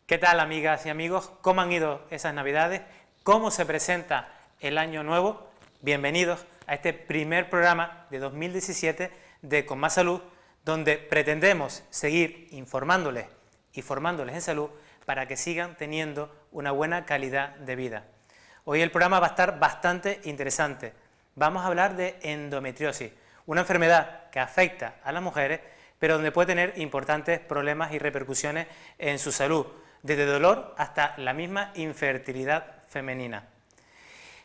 ¿Qué tal, amigas y amigos? ¿Cómo han ido esas Navidades? ¿Cómo se presenta el Año Nuevo? Bienvenidos a este primer programa de 2017 de Con Más Salud, donde pretendemos seguir informándoles y formándoles en salud para que sigan teniendo una buena calidad de vida. Hoy el programa va a estar bastante interesante. Vamos a hablar de endometriosis, una enfermedad que afecta a las mujeres, pero donde puede tener importantes problemas y repercusiones en su salud, desde dolor hasta la misma infertilidad femenina.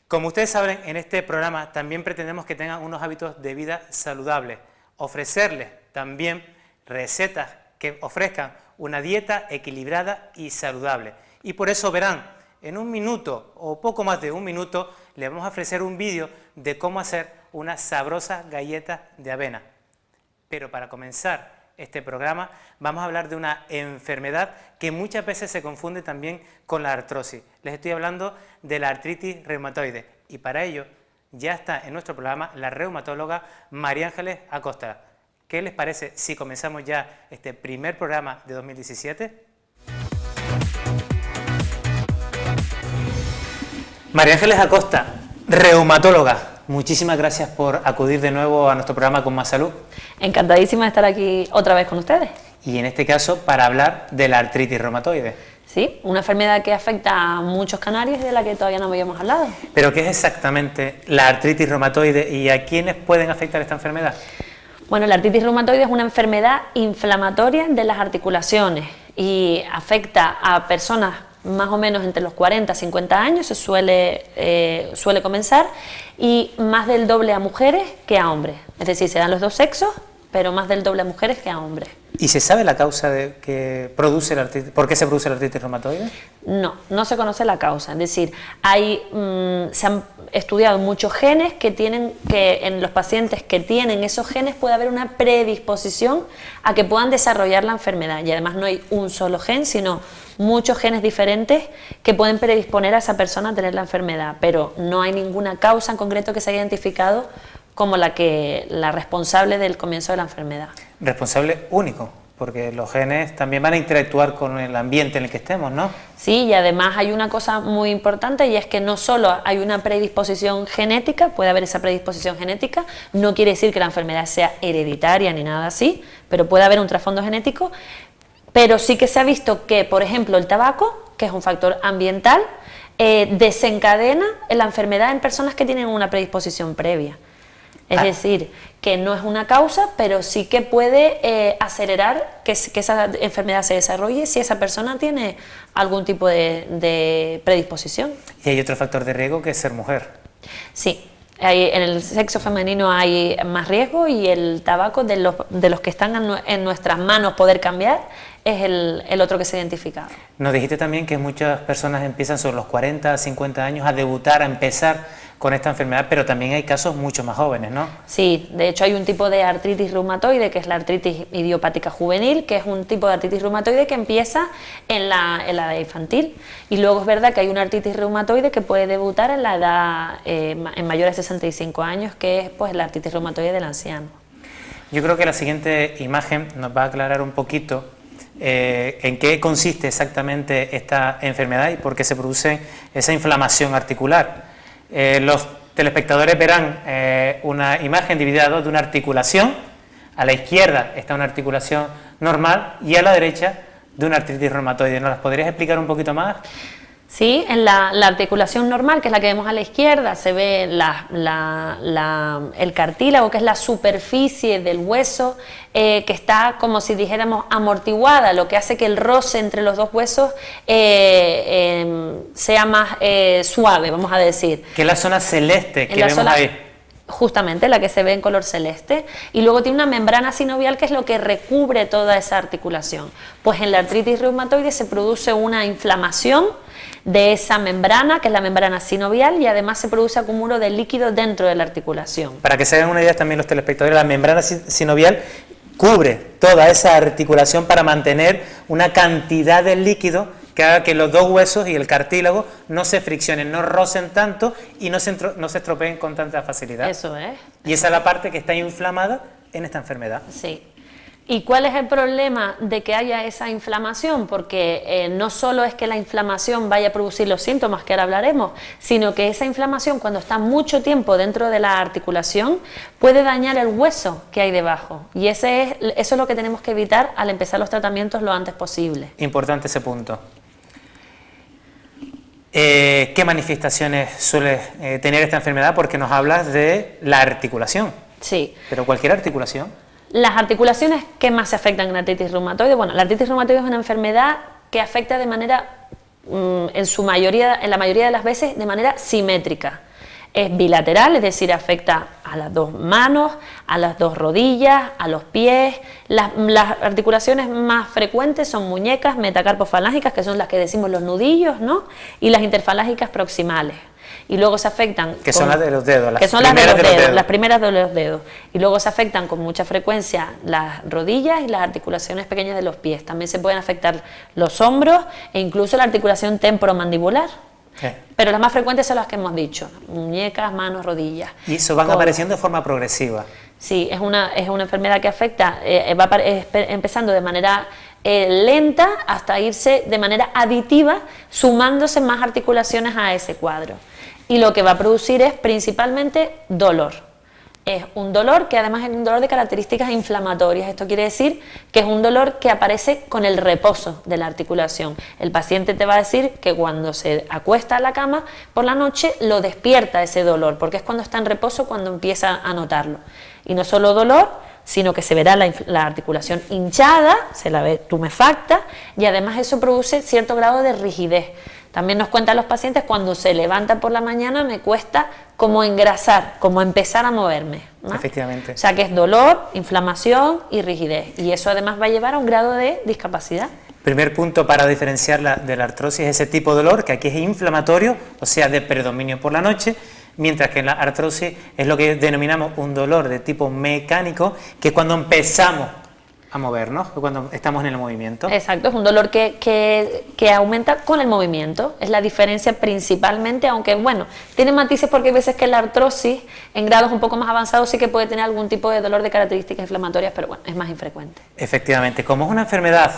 Como ustedes saben, en este programa también pretendemos que tengan unos hábitos de vida saludables, ofrecerles también recetas que ofrezcan una dieta equilibrada y saludable. Y por eso verán, en un minuto o poco más de un minuto, les vamos a ofrecer un vídeo de cómo hacer unas sabrosas galletas de avena. Pero para comenzar este programa vamos a hablar de una enfermedad que muchas veces se confunde también con la artrosis. Les estoy hablando de la artritis reumatoide y para ello ya está en nuestro programa la reumatóloga María Ángeles Acosta. ¿Qué les parece si comenzamos ya este primer programa de 2017? María Ángeles Acosta, reumatóloga. Muchísimas gracias por acudir de nuevo a nuestro programa Con Más Salud. Encantadísima de estar aquí otra vez con ustedes. Y en este caso para hablar de la artritis reumatoide. Sí, una enfermedad que afecta a muchos canarios y de la que todavía no habíamos hablado. ¿Pero qué es exactamente la artritis reumatoide y a quiénes pueden afectar esta enfermedad? Bueno, la artritis reumatoide es una enfermedad inflamatoria de las articulaciones y afecta a personas más o menos entre los 40 y 50 años, se suele comenzar, y más del doble a mujeres que a hombres. Es decir, se dan los dos sexos, pero más del doble a mujeres que a hombres. ¿Y se sabe la causa de que produce la artritis? ¿Por qué se produce la artritis reumatoide? No, no se conoce la causa. Es decir, se han estudiado muchos genes que en los pacientes que tienen esos genes puede haber una predisposición a que puedan desarrollar la enfermedad. Y además no hay un solo gen, sino muchos genes diferentes que pueden predisponer a esa persona a tener la enfermedad, pero no hay ninguna causa en concreto que se haya identificado como la responsable del comienzo de la enfermedad. Responsable único, porque los genes también van a interactuar con el ambiente en el que estemos, ¿no? Sí, y además hay una cosa muy importante y es que no solo hay una predisposición genética, puede haber esa predisposición genética, no quiere decir que la enfermedad sea hereditaria ni nada así, pero puede haber un trasfondo genético. Pero sí que se ha visto que, por ejemplo, el tabaco, que es un factor ambiental, desencadena la enfermedad en personas que tienen una predisposición previa. Es decir, que no es una causa, pero sí que puede acelerar que esa enfermedad se desarrolle si esa persona tiene algún tipo de predisposición. Y hay otro factor de riesgo que es ser mujer. Sí. En el sexo femenino hay más riesgo y el tabaco, de los que están en nuestras manos poder cambiar, es el otro que se ha identificado. Nos dijiste también que muchas personas empiezan sobre los 40, 50 años a debutar, a empezar con esta enfermedad, pero también hay casos mucho más jóvenes, ¿no? Sí, de hecho hay un tipo de artritis reumatoide que es la artritis idiopática juvenil, que es un tipo de artritis reumatoide que empieza en la edad infantil, y luego es verdad que hay una artritis reumatoide que puede debutar en la edad en mayores de 65 años, que es pues la artritis reumatoide del anciano. Yo creo que la siguiente imagen nos va a aclarar un poquito en qué consiste exactamente esta enfermedad y por qué se produce esa inflamación articular. Los telespectadores verán una imagen dividida de una articulación. A la izquierda está una articulación normal y a la derecha de una artritis reumatoide. ¿Nos las podrías explicar un poquito más? Sí, en la articulación normal, que es la que vemos a la izquierda, se ve el cartílago, que es la superficie del hueso, que está como si dijéramos amortiguada, lo que hace que el roce entre los dos huesos sea más suave, vamos a decir. Que es la zona celeste que vemos ahí. Justamente, la que se ve en color celeste, y luego tiene una membrana sinovial que es lo que recubre toda esa articulación. Pues en la artritis reumatoide se produce una inflamación de esa membrana, que es la membrana sinovial, y además se produce acúmulo de líquido dentro de la articulación. Para que se hagan una idea también los telespectadores, la membrana sinovial cubre toda esa articulación para mantener una cantidad de líquido que haga que los dos huesos y el cartílago no se friccionen, no rocen tanto y no se estropeen con tanta facilidad. Eso es. Y esa es la parte que está inflamada en esta enfermedad. Sí. ¿Y cuál es el problema de que haya esa inflamación? Porque no solo es que la inflamación vaya a producir los síntomas que ahora hablaremos, sino que esa inflamación, cuando está mucho tiempo dentro de la articulación, puede dañar el hueso que hay debajo. Y eso es lo que tenemos que evitar al empezar los tratamientos lo antes posible. Importante ese punto. ¿Qué manifestaciones suele tener esta enfermedad? Porque nos hablas de la articulación. Sí. Pero cualquier articulación. Las articulaciones que más se afectan en la artritis reumatoide, bueno, la artritis reumatoide es una enfermedad que afecta de manera, en la mayoría de las veces, de manera simétrica. Es bilateral, es decir, afecta a las dos manos, a las dos rodillas, a los pies. Las articulaciones más frecuentes son muñecas, metacarpofalángicas, que son las que decimos los nudillos, ¿no? Y las interfalángicas proximales. Y luego se afectan... Que son las de los dedos. Que son las de los dedos, las primeras de los dedos. Y luego se afectan con mucha frecuencia las rodillas y las articulaciones pequeñas de los pies. También se pueden afectar los hombros e incluso la articulación temporomandibular. Pero las más frecuentes son las que hemos dicho, muñecas, manos, rodillas. Y eso van apareciendo de forma progresiva. Sí, es una enfermedad que afecta, empezando de manera lenta hasta irse de manera aditiva, sumándose más articulaciones a ese cuadro. Y lo que va a producir es principalmente dolor. Es un dolor que además es un dolor de características inflamatorias. Esto quiere decir que es un dolor que aparece con el reposo de la articulación. El paciente te va a decir que cuando se acuesta a la cama por la noche lo despierta ese dolor, porque es cuando está en reposo cuando empieza a notarlo. Y no solo dolor, sino que se verá la articulación hinchada, se la ve tumefacta, y además eso produce cierto grado de rigidez. También nos cuentan los pacientes, cuando se levantan por la mañana me cuesta como engrasar, como empezar a moverme, ¿no? Efectivamente. O sea que es dolor, inflamación y rigidez, y eso además va a llevar a un grado de discapacidad. Primer punto para diferenciarla de la artrosis es ese tipo de dolor, que aquí es inflamatorio, o sea, de predominio por la noche, mientras que en la artrosis es lo que denominamos un dolor de tipo mecánico, que es cuando empezamos a movernos, cuando estamos en el movimiento. Exacto, es un dolor que aumenta con el movimiento, es la diferencia principalmente, aunque bueno, tiene matices porque hay veces que la artrosis en grados un poco más avanzados sí que puede tener algún tipo de dolor de características inflamatorias, pero bueno, es más infrecuente. Efectivamente, como es una enfermedad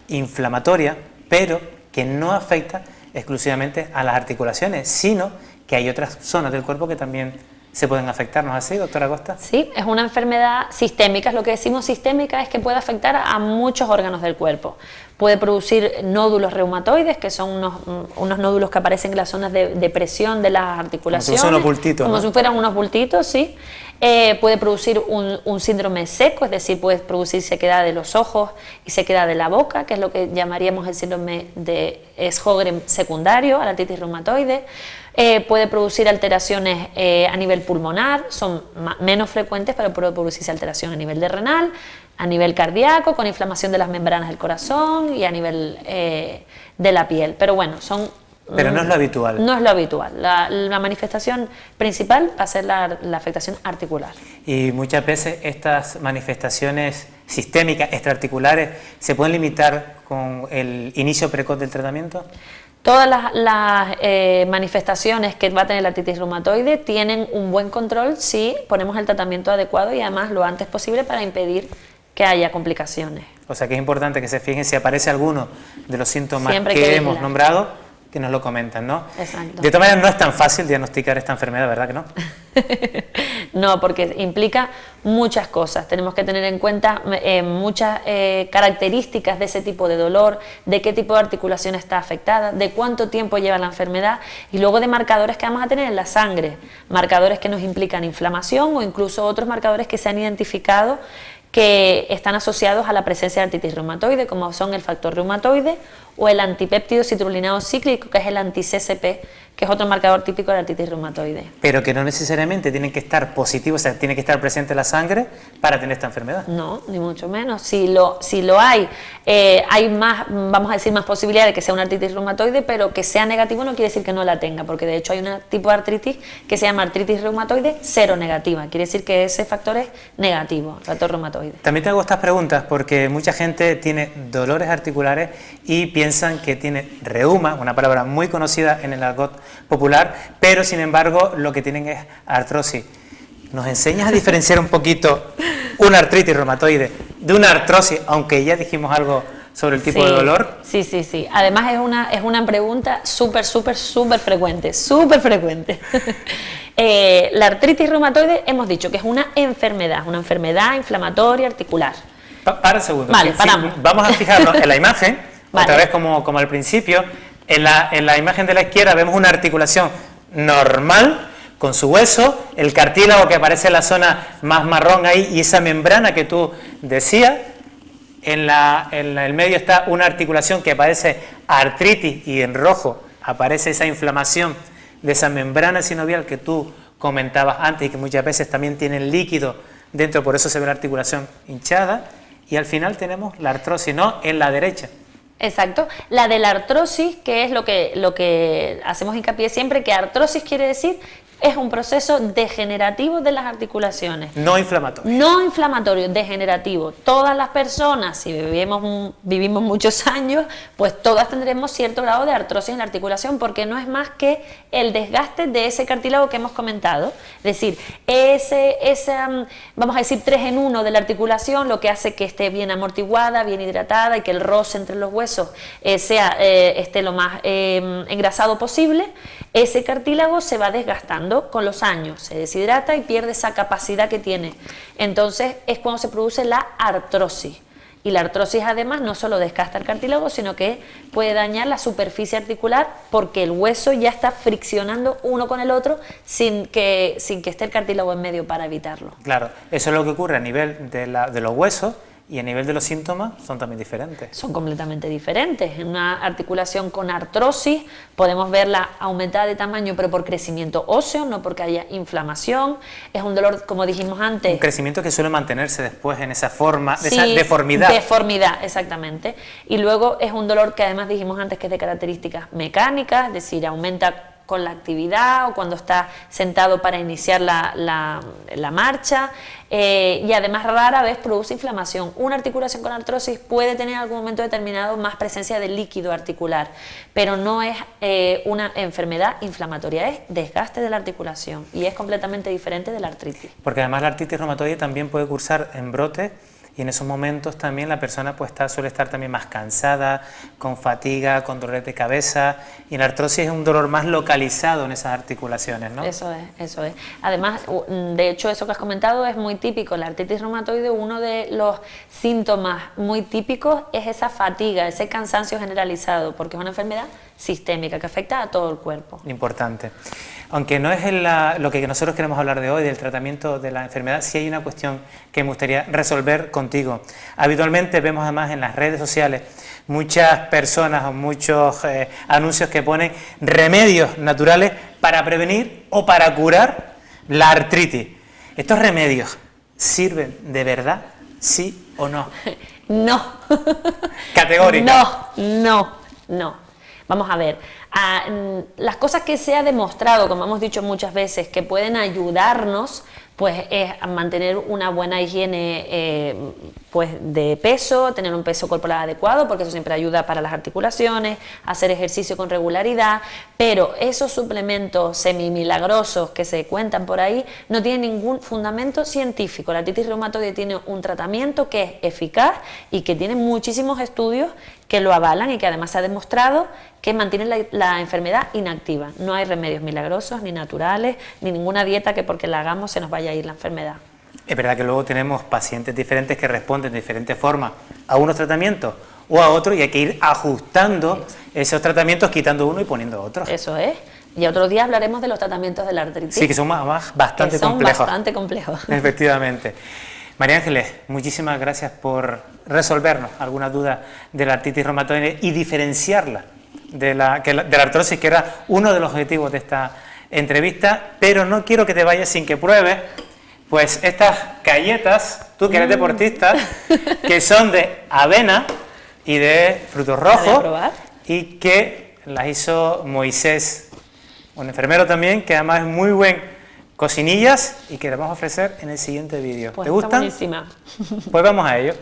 inflamatoria, pero que no afecta exclusivamente a las articulaciones, sino que hay otras zonas del cuerpo que también se pueden afectar, ¿no es así, doctora Costa? Sí, es una enfermedad sistémica. Lo que decimos sistémica es que puede afectar a muchos órganos del cuerpo. Puede producir nódulos reumatoides, que son unos nódulos que aparecen en las zonas de presión de las articulaciones. Como si fueran unos bultitos, como ¿no? si fueran unos bultitos, sí. Puede producir un síndrome seco, es decir, puede producir sequedad de los ojos y sequedad de la boca, que es lo que llamaríamos el síndrome de Sjögren secundario a la artritis reumatoide. Puede producir alteraciones a nivel pulmonar, son menos frecuentes, pero puede producirse alteración a nivel de renal, a nivel cardíaco, con inflamación de las membranas del corazón y a nivel de la piel. Pero bueno, pero no es lo habitual. No es lo habitual. La manifestación principal va a ser la afectación articular. Y muchas veces estas manifestaciones sistémicas, extraarticulares, ¿se pueden limitar con el inicio precoz del tratamiento? Todas las manifestaciones que va a tener la artritis reumatoide tienen un buen control si ponemos el tratamiento adecuado y además lo antes posible para impedir que haya complicaciones. O sea que es importante que se fijen si aparece alguno de los síntomas Siempre que que hemos vigilar. nombrado, que nos lo comentan, ¿no? Exacto. De todas maneras no es tan fácil diagnosticar esta enfermedad, ¿verdad que no? No, porque implica muchas cosas. Tenemos que tener en cuenta muchas características de ese tipo de dolor, de qué tipo de articulación está afectada, de cuánto tiempo lleva la enfermedad y luego de marcadores que vamos a tener en la sangre, marcadores que nos implican inflamación o incluso otros marcadores que se han identificado que están asociados a la presencia de artritis reumatoide, como son el factor reumatoide o el antipéptido citrulinado cíclico, que es el anti-CCP, que es otro marcador típico de la artritis reumatoide. Pero que no necesariamente tienen que estar positivos, o sea, tiene que estar presente en la sangre para tener esta enfermedad. No, ni mucho menos. Si lo hay más, vamos a decir, más posibilidad de que sea una artritis reumatoide, pero que sea negativo no quiere decir que no la tenga, porque de hecho hay un tipo de artritis que se llama artritis reumatoide seronegativa, quiere decir que ese factor es negativo, el factor reumatoide. También te hago estas preguntas porque mucha gente tiene dolores articulares y piensan que tiene reuma, una palabra muy conocida en el argot popular, pero sin embargo lo que tienen es artrosis. ¿Nos enseñas a diferenciar un poquito una artritis reumatoide de una artrosis, aunque ya dijimos algo sobre el tipo de dolor. Sí, sí, sí. Además es una pregunta súper frecuente, súper frecuente. La artritis reumatoide hemos dicho que es una enfermedad inflamatoria articular. Para un segundo. Vale, paramos. Vamos a fijarnos en la imagen, Vale. otra vez como al principio. En la imagen de la izquierda vemos una articulación normal, con su hueso, el cartílago que aparece en la zona más marrón ahí y esa membrana que tú decías. En el medio está una articulación que padece artritis y en rojo aparece esa inflamación de esa membrana sinovial que tú comentabas antes y que muchas veces también tienen líquido dentro, por eso se ve la articulación hinchada. Y al final tenemos la artrosis, ¿no? En la derecha. Exacto. La de la artrosis, que es lo que hacemos hincapié siempre, que artrosis quiere decir es un proceso degenerativo de las articulaciones. No inflamatorio. No inflamatorio, degenerativo. Todas las personas, si vivimos muchos años, pues todas tendremos cierto grado de artrosis en la articulación, porque no es más que el desgaste de ese cartílago que hemos comentado. Es decir, vamos a decir 3 en 1 de la articulación, lo que hace que esté bien amortiguada, bien hidratada y que el roce entre los huesos esté lo más engrasado posible. Ese cartílago se va desgastando con los años, se deshidrata y pierde esa capacidad que tiene. Entonces es cuando se produce la artrosis. Y la artrosis además no solo desgasta el cartílago, sino que puede dañar la superficie articular porque el hueso ya está friccionando uno con el otro sin que esté el cartílago en medio para evitarlo. Claro, eso es lo que ocurre a nivel de los huesos. Y a nivel de los síntomas son también diferentes. Son completamente diferentes. En una articulación con artrosis podemos verla aumentada de tamaño, pero por crecimiento óseo, no porque haya inflamación. Es un dolor, como dijimos antes. Un crecimiento que suele mantenerse después en esa forma, esa deformidad. Deformidad, exactamente. Y luego es un dolor que además dijimos antes que es de características mecánicas, es decir, aumenta con la actividad o cuando está sentado para iniciar la marcha, y además rara vez produce inflamación. Una articulación con artrosis puede tener en algún momento determinado más presencia de líquido articular, pero no es una enfermedad inflamatoria, es desgaste de la articulación y es completamente diferente de la artritis. Porque además la artritis reumatoide también puede cursar en brotes. Y en esos momentos también la persona pues suele estar también más cansada, con fatiga, con dolores de cabeza, y la artrosis es un dolor más localizado en esas articulaciones, ¿no? Eso es. Además, de hecho, eso que has comentado es muy típico. La artritis reumatoide, uno de los síntomas muy típicos es esa fatiga, ese cansancio generalizado, porque es una enfermedad sistémica que afecta a todo el cuerpo. Importante. Aunque no es lo que nosotros queremos hablar de hoy, del tratamiento de la enfermedad, sí hay una cuestión que me gustaría resolver contigo. Habitualmente vemos además en las redes sociales muchas personas o muchos anuncios que ponen remedios naturales para prevenir o para curar la artritis. ¿Estos remedios sirven de verdad, sí o no? No. Categórica. No. Vamos a ver, las cosas que se ha demostrado, como hemos dicho muchas veces, que pueden ayudarnos, pues es a mantener una buena higiene pues de peso, tener un peso corporal adecuado, porque eso siempre ayuda para las articulaciones, hacer ejercicio con regularidad, pero esos suplementos semimilagrosos que se cuentan por ahí no tienen ningún fundamento científico. La artritis reumatoide tiene un tratamiento que es eficaz y que tiene muchísimos estudios que lo avalan y que además se ha demostrado que mantienen la enfermedad inactiva. No hay remedios milagrosos, ni naturales, ni ninguna dieta que porque la hagamos se nos vaya a ir la enfermedad. Es verdad que luego tenemos pacientes diferentes que responden de diferentes formas a unos tratamientos o a otros y hay que ir ajustando esos tratamientos, quitando uno y poniendo otro. Eso es. Y otro día hablaremos de los tratamientos de la artritis. Sí, que son bastante complejos. Bastante complejos. Efectivamente. María Ángeles, muchísimas gracias por resolvernos algunas dudas de la artritis reumatoide y diferenciarla de la artrosis, que era uno de los objetivos de esta entrevista, pero no quiero que te vayas sin que pruebes pues estas galletas, tú que eres deportista, que son de avena y de frutos rojos y que las hizo Moisés, un enfermero también, que además es muy buen cocinillas y que les vamos a ofrecer en el siguiente vídeo. Pues ¿Te gustan? Buenísima. Pues vamos a ello.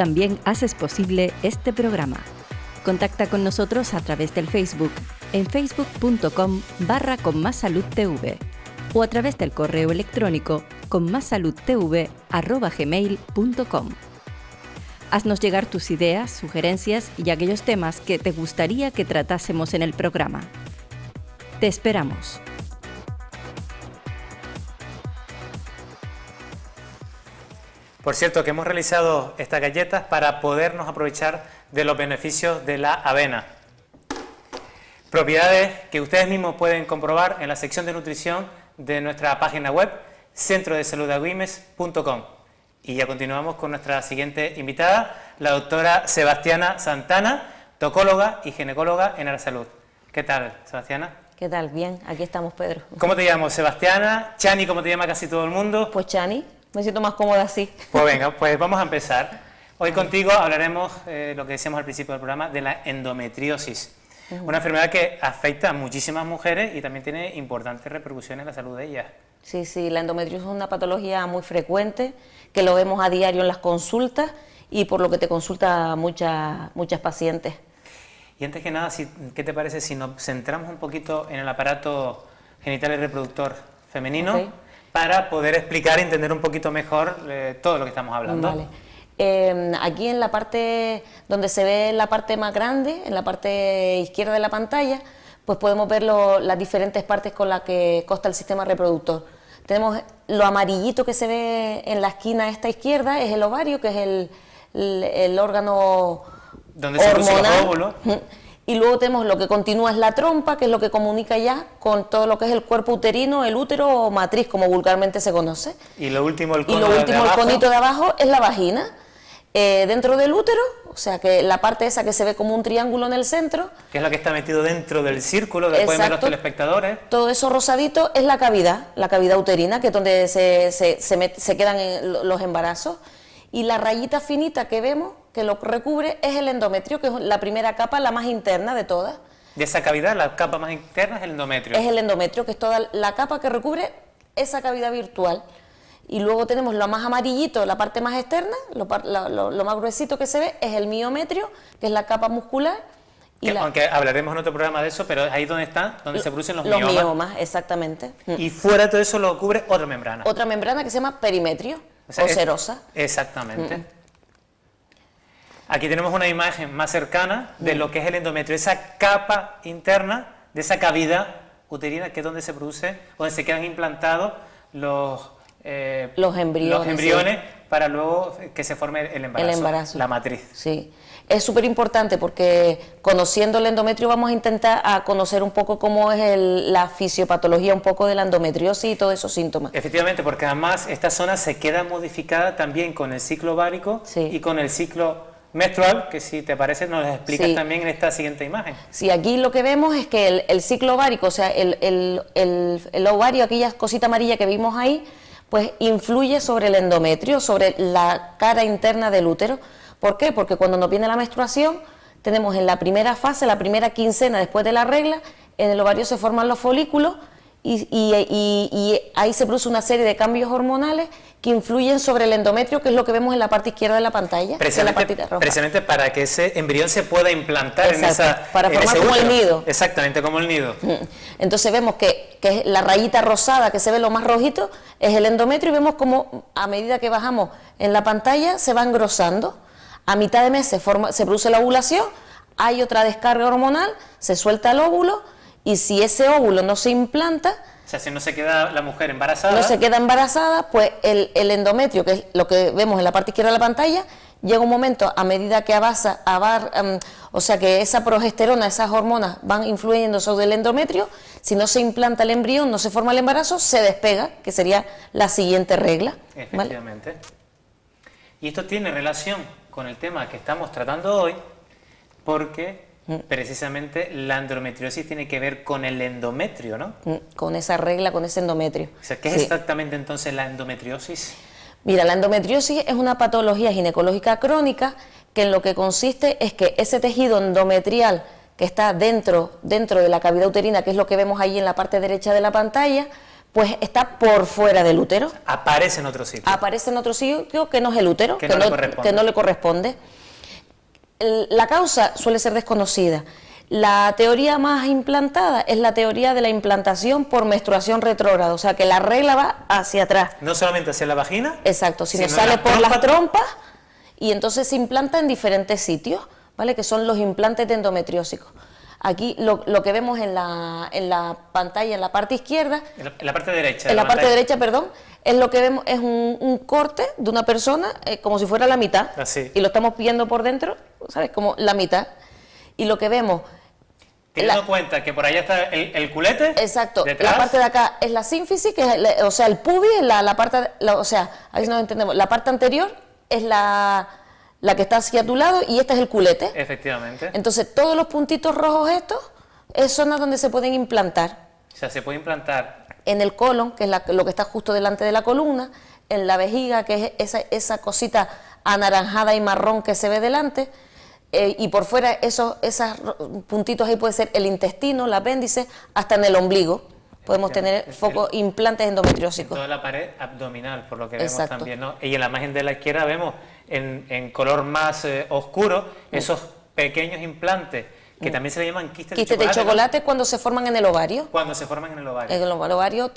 también haces posible este programa. Contacta con nosotros a través del Facebook, en facebook.com/conmassaludtv o a través del correo electrónico conmassaludtv@gmail.com. Haznos llegar tus ideas, sugerencias y aquellos temas que te gustaría que tratásemos en el programa. Te esperamos. Por cierto, que hemos realizado estas galletas para podernos aprovechar de los beneficios de la avena. Propiedades que ustedes mismos pueden comprobar en la sección de nutrición de nuestra página web, centrodesaludagüimes.com. Y ya continuamos con nuestra siguiente invitada, la doctora Sebastiana Santana, tocóloga y ginecóloga en Arasalud. ¿Qué tal, Sebastiana? ¿Qué tal? Bien, aquí estamos, Pedro. ¿Cómo te llamo, Sebastiana? Chani, ¿cómo te llama casi todo el mundo? Pues Chani, me siento más cómoda así. Pues venga, pues vamos a empezar. Hoy contigo hablaremos, lo que decíamos al principio del programa, de la endometriosis. Una enfermedad que afecta a muchísimas mujeres y también tiene importantes repercusiones en la salud de ellas. Sí, sí, la endometriosis es una patología muy frecuente, que lo vemos a diario en las consultas y por lo que te consulta muchas pacientes. Y antes que nada, ¿qué te parece si nos centramos un poquito en el aparato genital y reproductor femenino? Okay. Para poder explicar y entender un poquito mejor todo lo que estamos hablando. Vale. Aquí en la parte donde se ve la parte más grande, en la parte izquierda de la pantalla, pues podemos ver las diferentes partes con las que consta el sistema reproductor. Tenemos lo amarillito que se ve en la esquina esta izquierda, es el ovario, que es el órgano donde se producen los óvulos. Y luego tenemos lo que continúa es la trompa, que es lo que comunica ya con todo lo que es el cuerpo uterino, el útero o matriz, como vulgarmente se conoce. Y lo último, el conito de abajo es la vagina. Dentro del útero, o sea que la parte esa que se ve como un triángulo en el centro, que es la que está metido dentro del círculo, que pueden ver los telespectadores. Todo eso rosadito es la cavidad uterina, que es donde se quedan los embarazos, y la rayita finita que vemos, que lo recubre, es el endometrio, que es la primera capa, la más interna de todas. De esa cavidad, la capa más interna es el endometrio. Es el endometrio, que es toda la capa que recubre esa cavidad virtual. Y luego tenemos lo más amarillito, la parte más externa, lo más gruesito que se ve es el miometrio, que es la capa muscular. Aunque hablaremos en otro programa de eso, pero es ahí donde está, donde se producen los miomas. Los miomas, exactamente. Y fuera de todo eso lo cubre otra membrana. Otra membrana que se llama perimetrio, o serosa. Exactamente. Aquí tenemos una imagen más cercana de lo que es el endometrio, esa capa interna de esa cavidad uterina, que es donde se produce, donde se quedan implantados los embriones, sí, para luego que se forme el embarazo, la matriz. Sí, es súper importante porque conociendo el endometrio vamos a intentar conocer un poco cómo es la fisiopatología un poco de la endometriosis y todos esos síntomas. Efectivamente, porque además esta zona se queda modificada también con el ciclo ovárico, sí, y con el ciclo menstrual, que si te parece nos lo explicas, sí, también en esta siguiente imagen. Sí, aquí lo que vemos es que el ciclo ovárico, o sea, el ovario, aquella cosita amarilla que vimos ahí, pues influye sobre el endometrio, sobre la cara interna del útero. ¿Por qué? Porque cuando nos viene la menstruación, tenemos en la primera fase, la primera quincena después de la regla, en el ovario se forman los folículos y ahí se produce una serie de cambios hormonales que influyen sobre el endometrio, que es lo que vemos en la parte izquierda de la pantalla. Precisamente para que ese embrión se pueda implantar. Exacto, en esa, para formar como el nido. Exactamente, como el nido. Entonces vemos que es la rayita rosada que se ve lo más rojito, es el endometrio, y vemos como a medida que bajamos en la pantalla se va engrosando. A mitad de mes se produce la ovulación, hay otra descarga hormonal, se suelta el óvulo, y si ese óvulo no se implanta, o sea, si no se queda la mujer embarazada, no se queda embarazada, pues el endometrio, que es lo que vemos en la parte izquierda de la pantalla, llega un momento, a medida que avanza, o sea que esa progesterona, esas hormonas van influyendo sobre el endometrio, si no se implanta el embrión, no se forma el embarazo, se despega, que sería la siguiente regla. Efectivamente. ¿Vale? Y esto tiene relación con el tema que estamos tratando hoy, porque precisamente la endometriosis tiene que ver con el endometrio, ¿no? Con esa regla, con ese endometrio. O sea, ¿qué es exactamente entonces la endometriosis? Mira, la endometriosis es una patología ginecológica crónica que en lo que consiste es que ese tejido endometrial que está dentro de la cavidad uterina, que es lo que vemos ahí en la parte derecha de la pantalla, pues está por fuera del útero. Aparece en otro sitio. Aparece en otro sitio que no es el útero, que no le corresponde. La causa suele ser desconocida. La teoría más implantada es la teoría de la implantación por menstruación retrógrada, o sea que la regla va hacia atrás. No solamente hacia la vagina. Exacto, sino sale por las trompas y entonces se implanta en diferentes sitios, ¿vale? Que son los implantes de endometriósico. Aquí lo que vemos en la pantalla, en la parte izquierda, En la parte derecha. en la parte derecha, perdón, es lo que vemos, es un corte de una persona, como si fuera la mitad, así. Y lo estamos viendo por dentro, ¿sabes? Como la mitad, y lo que vemos... Teniendo en cuenta que por allá está el culete. Exacto, detrás. la parte de acá es la sínfisis, que es, o sea, el pubis, la parte, o sea, a ver si nos entendemos, la parte anterior es la que está hacia tu lado y este es el culete. Efectivamente. Entonces, todos los puntitos rojos estos, es zonas donde se pueden implantar. O sea, se puede implantar. En el colon, que es lo que está justo delante de la columna, en la vejiga, que es esa cosita anaranjada y marrón que se ve delante, y por fuera esos puntitos ahí puede ser el intestino, el apéndice, hasta en el ombligo. Podemos tener implantes endometriósicos. En toda la pared abdominal, por lo que vemos Exacto. también, ¿no? Y en la imagen de la izquierda vemos en color más oscuro esos pequeños implantes que también se le llaman quistes de chocolate. Quistes de chocolate, ¿no? Cuando se forman en el ovario. Cuando se forman en el ovario. En el ovario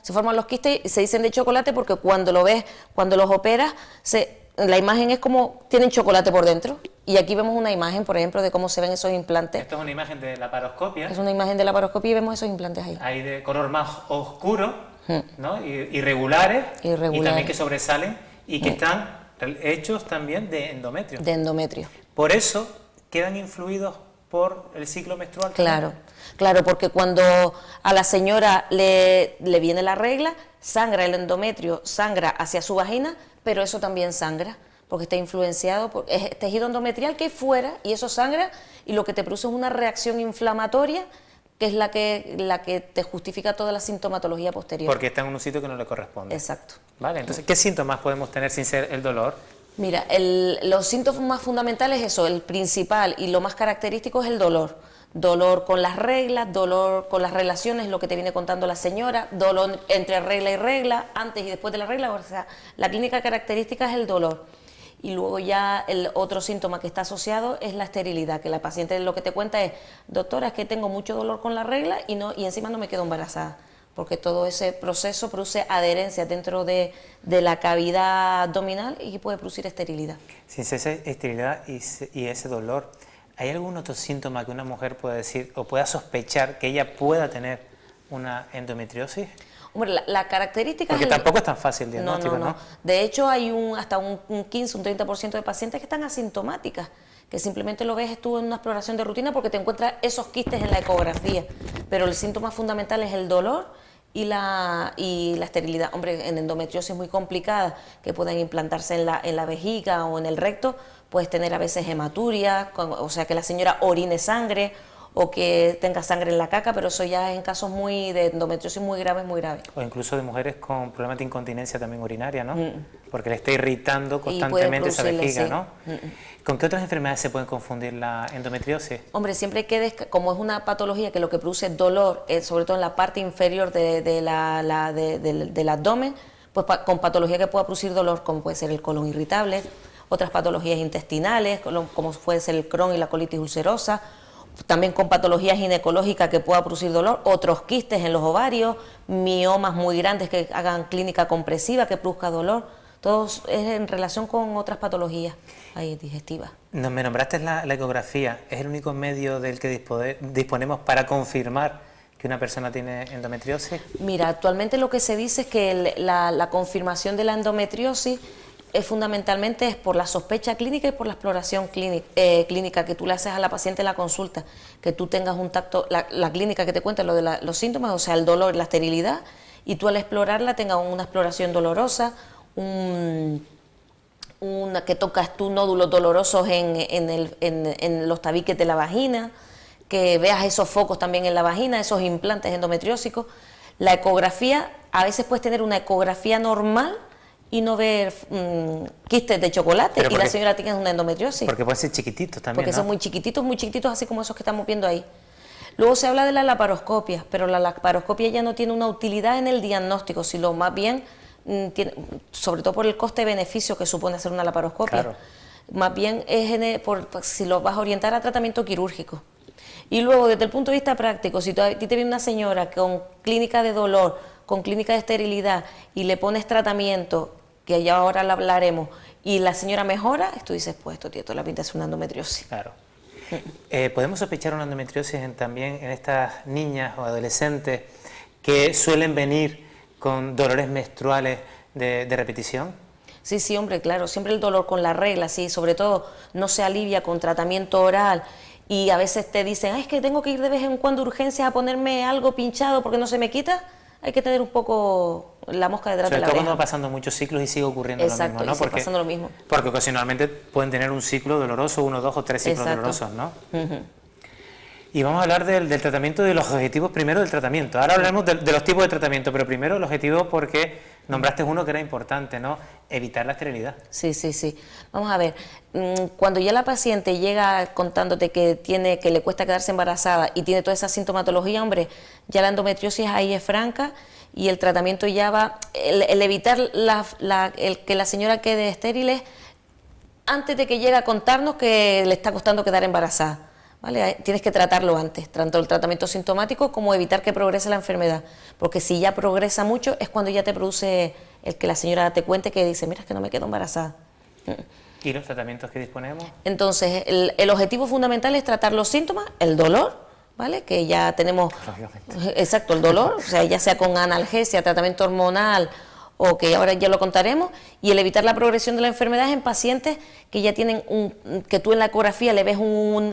se forman los quistes y se dicen de chocolate porque cuando lo ves, cuando los operas, la imagen es como tienen chocolate por dentro. Y aquí vemos una imagen, por ejemplo, de cómo se ven esos implantes. Esto es una imagen de la laparoscopia. Es una imagen de la laparoscopia y vemos esos implantes ahí. Hay de color más oscuro, ¿no? Irregulares. Y también que sobresalen y que están hechos también de endometrio. De endometrio. Por eso quedan influidos por el ciclo menstrual. Claro, claro, porque cuando a la señora le viene la regla, sangra el endometrio, sangra hacia su vagina, pero eso también sangra, porque está influenciado por es tejido endometrial que hay fuera y eso sangra y lo que te produce es una reacción inflamatoria que es la que te justifica toda la sintomatología posterior. Porque está en un sitio que no le corresponde. Exacto. Vale, entonces, ¿qué síntomas podemos tener sin ser el dolor? Mira, los síntomas más fundamentales es eso, el principal y lo más característico es el dolor. Dolor con las reglas, dolor con las relaciones, lo que te viene contando la señora, dolor entre regla y regla, antes y después de la regla, o sea, la clínica característica es el dolor. Y luego ya el otro síntoma que está asociado es la esterilidad, que la paciente lo que te cuenta es, doctora, es que tengo mucho dolor con la regla y encima no me quedo embarazada, porque todo ese proceso produce adherencia dentro de la cavidad abdominal y puede producir esterilidad. Sin esa esterilidad y ese dolor, ¿hay algún otro síntoma que una mujer pueda decir o pueda sospechar que ella pueda tener una endometriosis? Hombre, la característica porque tampoco es tan fácil el diagnóstico, ¿no? De hecho, hay hasta un 15, un 30% de pacientes que están asintomáticas, que simplemente lo ves tú en una exploración de rutina porque te encuentras esos quistes en la ecografía, pero el síntoma fundamental es el dolor y la esterilidad. Hombre, en endometriosis muy complicada, que pueden implantarse en la vejiga o en el recto, puedes tener a veces hematuria, o sea que la señora orine sangre o que tenga sangre en la caca, pero eso ya es en casos de endometriosis muy graves, muy graves. O incluso de mujeres con problemas de incontinencia también urinaria, ¿no? Porque le está irritando constantemente esa vejiga, sí. ¿no? ¿Con qué otras enfermedades se puede confundir la endometriosis? Hombre, siempre que como es una patología que lo que produce dolor, sobre todo en la parte inferior del abdomen, pues con patología que pueda producir dolor, como puede ser el colon irritable, otras patologías intestinales, como puede ser el Crohn y la colitis ulcerosa, también con patologías ginecológicas que pueda producir dolor, otros quistes en los ovarios, miomas muy grandes que hagan clínica compresiva, que produzca dolor, todo es en relación con otras patologías digestivas. Me nombraste la ecografía, ¿es el único medio del que disponemos para confirmar que una persona tiene endometriosis? Mira, actualmente lo que se dice es que la confirmación de la endometriosis fundamentalmente es por la sospecha clínica y por la exploración clínica que tú le haces a la paciente en la consulta, que tú tengas un tacto, la clínica que te cuenta lo de los síntomas, o sea, el dolor, la esterilidad, y tú al explorarla tengas una exploración dolorosa, que tocas tú nódulos dolorosos en los tabiques de la vagina, que veas esos focos también en la vagina, esos implantes endometriósicos. La ecografía, a veces puedes tener una ecografía normal y no ver quistes de chocolate y la señora tiene una endometriosis. Porque pueden ser chiquititos también, porque ¿no? son muy chiquititos, así como esos que estamos viendo ahí. Luego se habla de la laparoscopia, pero la laparoscopia ya no tiene una utilidad en el diagnóstico, sino más bien, sobre todo por el coste-beneficio que supone hacer una laparoscopia. Claro. Más bien es si lo vas a orientar a tratamiento quirúrgico. Y luego, desde el punto de vista práctico, si a ti te viene una señora con clínica de dolor, con clínica de esterilidad, y le pones tratamiento, que ya ahora lo hablaremos, y la señora mejora, tú dices, pues esto tiene toda la pinta de ser una endometriosis. Claro. ¿Podemos sospechar una endometriosis también en estas niñas o adolescentes que suelen venir con dolores menstruales de repetición? Sí, hombre, claro, siempre el dolor con la regla, sí, sobre todo no se alivia con tratamiento oral, y a veces te dicen, es que tengo que ir de vez en cuando a urgencias a ponerme algo pinchado porque no se me quita. Hay que tener un poco la mosca detrás de la oreja. Sobre todo cuando pasando muchos ciclos y sigue ocurriendo lo mismo, ¿no? Porque pasando lo mismo. Porque ocasionalmente pueden tener un ciclo doloroso, 1, 2 o 3 ciclos dolorosos, ¿no? Y vamos a hablar del tratamiento, de los objetivos primero del tratamiento. Ahora hablaremos de los tipos de tratamiento, pero primero el objetivo, porque nombraste uno que era importante, ¿no? Evitar la esterilidad. Sí. Vamos a ver, cuando ya la paciente llega contándote que le cuesta quedarse embarazada y tiene toda esa sintomatología, hombre, ya la endometriosis ahí es franca y el tratamiento ya va, el evitar el que la señora quede estéril es antes de que llegue a contarnos que le está costando quedar embarazada. ¿Vale? Tienes que tratarlo antes, tanto el tratamiento sintomático como evitar que progrese la enfermedad, porque si ya progresa mucho es cuando ya te produce el que la señora te cuente que dice, mira, es que no me quedo embarazada. ¿Y los tratamientos que disponemos? Entonces, el objetivo fundamental es tratar los síntomas, el dolor, ¿vale? Que ya tenemos, exacto, el dolor, o sea, ya sea con analgesia, tratamiento hormonal, o que ahora ya lo contaremos, y el evitar la progresión de la enfermedad es en pacientes que ya tienen que tú en la ecografía le ves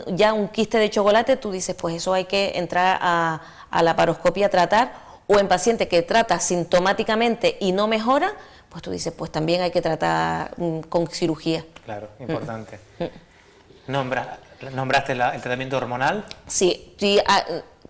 ya un quiste de chocolate, tú dices, pues eso hay que entrar a la laparoscopia a tratar, o en pacientes que trata sintomáticamente y no mejora, pues tú dices, pues también hay que tratar con cirugía. Claro, importante. ¿Nombraste el tratamiento hormonal? Sí,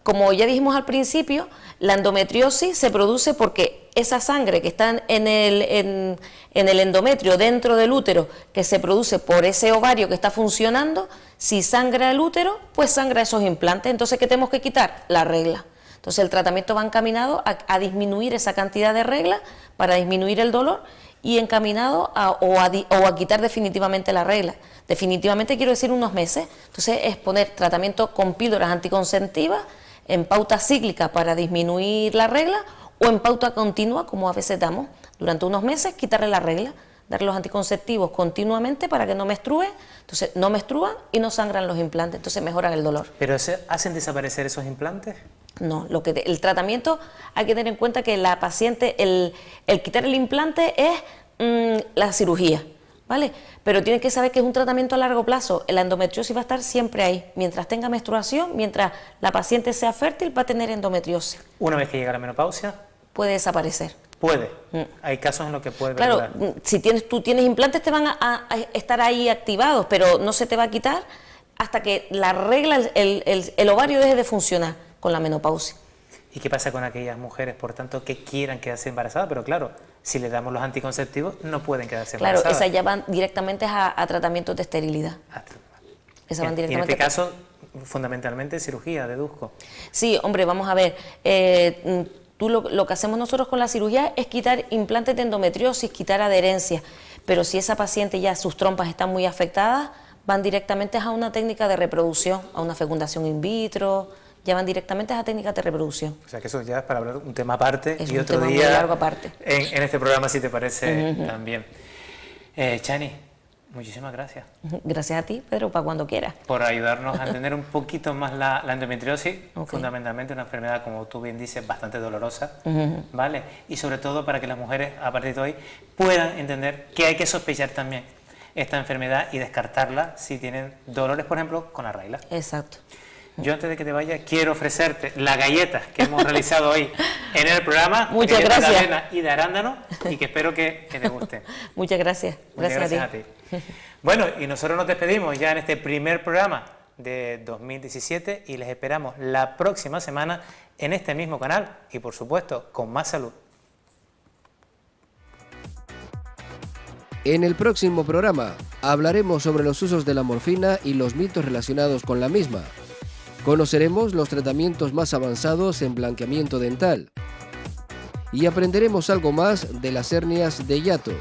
como ya dijimos al principio, la endometriosis se produce porque esa sangre que está en el endometrio, dentro del útero, que se produce por ese ovario que está funcionando, si sangra el útero, pues sangra esos implantes. Entonces, ¿qué tenemos que quitar? La regla. Entonces, el tratamiento va encaminado a disminuir esa cantidad de regla para disminuir el dolor y encaminado a quitar definitivamente la regla. Definitivamente quiero decir unos meses. Entonces, es poner tratamiento con píldoras anticonceptivas en pauta cíclica para disminuir la regla o en pauta continua, como a veces damos, durante unos meses, quitarle la regla, darle los anticonceptivos continuamente para que no menstrue, entonces no menstruan y no sangran los implantes, entonces mejoran el dolor. ¿Pero hacen desaparecer esos implantes? No, el tratamiento hay que tener en cuenta que la paciente, el quitar el implante es la cirugía, ¿vale? Pero tiene que saber que es un tratamiento a largo plazo. La endometriosis va a estar siempre ahí. Mientras tenga menstruación, mientras la paciente sea fértil, va a tener endometriosis. Una vez que llega la menopausia, puede desaparecer. Puede. Hay casos en los que puede Claro, perdurar. si tú tienes implantes, te van a estar ahí activados, pero no se te va a quitar hasta que la regla, el ovario deje de funcionar con la menopausia. ¿Y qué pasa con aquellas mujeres, por tanto, que quieran quedarse embarazadas? Pero claro, si le damos los anticonceptivos, no pueden quedarse embarazadas. Claro, esas ya van directamente a tratamientos de esterilidad. Esas van Y en directamente este caso, fundamentalmente cirugía, deduzco. Sí, hombre, vamos a ver. Lo que hacemos nosotros con la cirugía es quitar implantes de endometriosis, quitar adherencias. Pero si esa paciente ya sus trompas están muy afectadas, van directamente a una técnica de reproducción, a una fecundación in vitro, ya van directamente a esa técnica de reproducción. O sea que eso ya es para hablar un tema aparte Es y un otro tema día muy largo aparte. En este programa, si te parece, también. Chani, muchísimas gracias. Gracias a ti, Pedro, para cuando quieras. Por ayudarnos a entender un poquito más la endometriosis, Okay. Fundamentalmente una enfermedad, como tú bien dices, bastante dolorosa, ¿vale? Y sobre todo para que las mujeres, a partir de hoy, puedan entender que hay que sospechar también esta enfermedad y descartarla si tienen dolores, por ejemplo, con la regla. Exacto. Yo antes de que te vayas quiero ofrecerte las galletas que hemos realizado hoy en el programa. Muchas galletas gracias. de avena y de arándano, y que espero que te gusten. Muchas gracias. Muchas gracias a ti. Bueno, y nosotros nos despedimos ya en este primer programa de 2017 y les esperamos la próxima semana en este mismo canal y por supuesto con más salud. En el próximo programa hablaremos sobre los usos de la morfina y los mitos relacionados con la misma. Conoceremos los tratamientos más avanzados en blanqueamiento dental. Y aprenderemos algo más de las hernias de hiato.